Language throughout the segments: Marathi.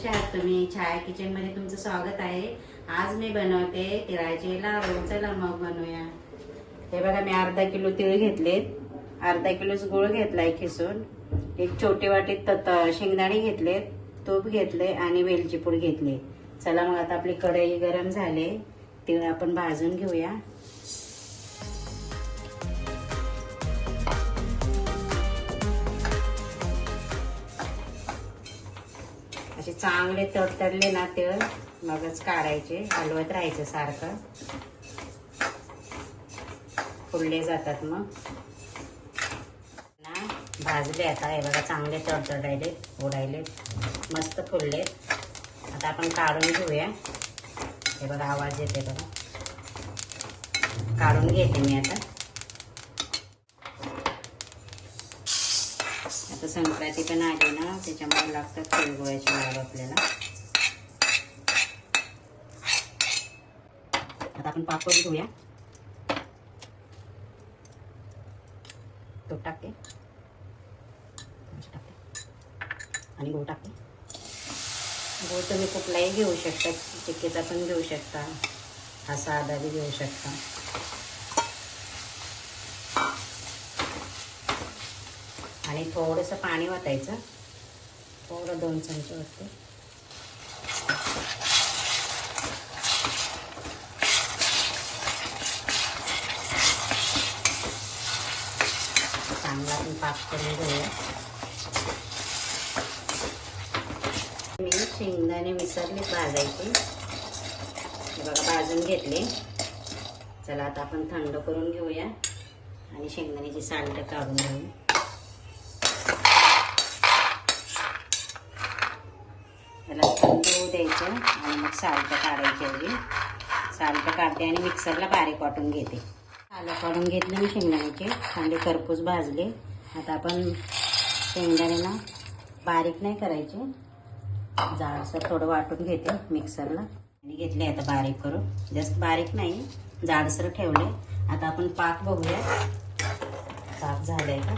कसे आहात तुम्ही? छाया किचन मध्ये तुमचं स्वागत आहे. आज मी बनवते तिळाचे लाडू. चला मग बनवूया. हे बघा, मी अर्धा किलो तिळ घेतलेत, अर्धा किलोच गुळ घेतलाय खिसून, एक छोटी वाटीत शेंगदाणे घेतलेत, तूप घेतले आणि वेलची पूड घेतली. चला मग आता आपली कढई गरम झाले, तिळ आपण भाजून घेऊया. असे चांगले तडतडले ना तिळ मगच काढायचे, हलवत राहायचं सारखं, फुलले जातात मग ना. भाजले आता, हे बघा चांगले तडतडायले, उडायले, मस्त फुलले. आता आपण काढून घेऊया. हे बघा आवाज येते बघा, काढून घेते मी आता. आता संक्रांती पण आली ना, त्याच्यामुळे लागतात तिळगुळाचे लाडू आपल्याला. आता आपण पाक करून घेऊया. तूप टाकते आणि गूळ टाकते. गूळ तुम्ही कुठलाही घेऊ शकता, चिक्कीचा पण घेऊ शकता, हा साधा बी घेऊ शकता. आणि थोडंसं पाणी ओतायचं, थोडं 2 चमचे ओतते. चांगला आपण पाक करून घेऊया. मी शेंगदाणे विसरले भाजायचे, हे बघा भाजून घेतले. चला आता आपण थंड करून घेऊया आणि शेंगदाण्याची साल्ट काढून घेऊ. त्याला थंड होऊ द्यायचं आणि मग साल्ट काढायची. एवढी साल्ट काढते आणि मिक्सरला बारीक वाटून घेते. सालं काढून घेतले मी शेंगदाण्याचे, चांगले खरपूस भाजले. आता आपण शेंगदाण्याला बारीक नाही करायचे, जाडसर थोडं वाटून घेते मिक्सरला आणि घेतले आता बारीक करून. जास्त बारीक नाही, जाडसर ठेवले. आता आपण पाक बघूया, पाक झालाय का.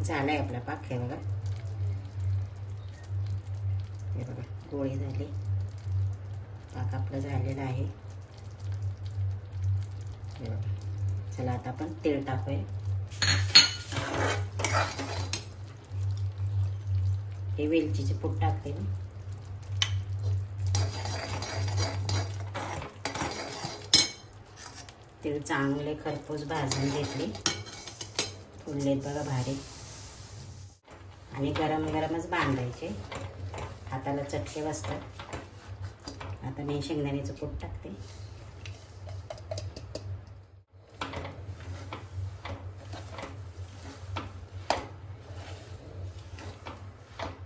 झालाय आपला पाक. हे बघा, हे बघा गोळी झाली, पाक आपलं झालेलं आहे. हे बघा. चला आता आपण तेल टाकूया. हे वेलचीचे पूड टाकते मी. तेल चांगले खरपूस भाजून घेतले, फुललेत बघा भारी. आणि गरम गरमच बांधायचे, हाताला चटके बसतात. आता मी शेंगदाण्याचं कूट टाकते.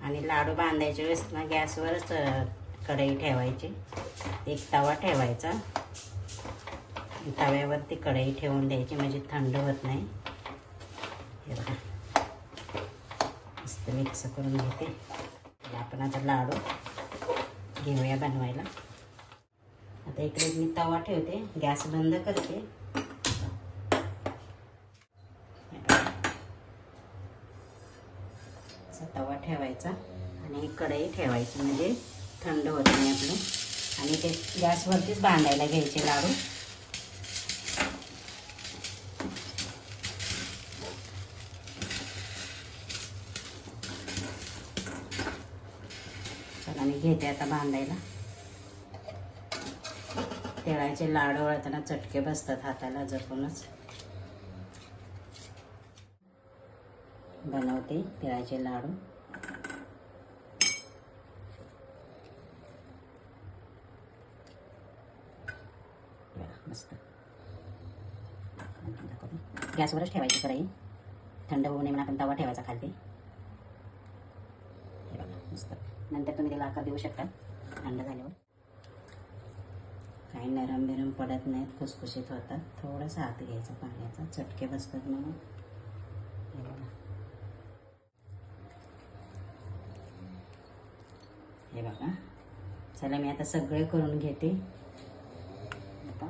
आणि लाडू बांधायच्या वेळेस ना गॅसवरच कढई ठेवायची, एक तवा ठेवायचा, तव्यावरती कढई ठेवून द्यायची, म्हणजे थंड होत नाही. हे बघा मस्त मिक्स करून घेते. आपण आता लाडू घेऊया बनवायला. आता इकडे मी तवा ठेवते, गॅस बंद करते. तवा ठेवायचा आणि कढई ठेवायची, म्हणजे थंड होत नाही आपलं. आणि ते गॅसवरतीच बांधायला घ्यायचे लाडू. चला मी घेते आता बांधायला. तिळाचे लाडू वळताना चटके बसतात हाताला, जपूनच बनवते तिळाचे लाडू. मस्त गॅसवरच ठेवायची कढई, थंड होऊ नये म्हणून आपण तवा ठेवायचा खालती. हे बघा मस्त. नंतर तुम्ही त्याला आकार देऊ शकता थंड झाल्यावर. काही नरम बिरम पडत नाहीत, खुसखुशीत होतात. थोडंसं हात घ्यायचा पाण्याचा, चटके बसतात म्हणून. हे बघा, हे बघा. चला मी आता सगळे करून घेते. आता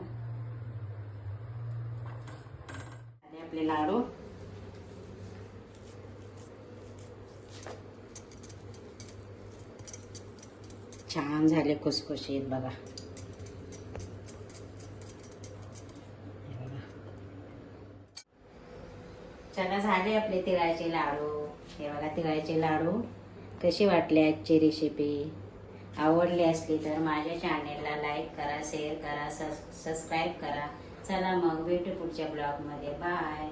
छान झाले खुसखुशीत बघा. चला झाले आपले तिळाचे लाडू. हे बघा तिळाचे लाडू. कशी वाटली आजची रेसिपी? आवडली असली तर माझ्या चॅनेलला लाईक करा, शेअर करा, सबस्क्राईब करा. चला मग भेटू पुढच्या ब्लॉगमध्ये. बाय.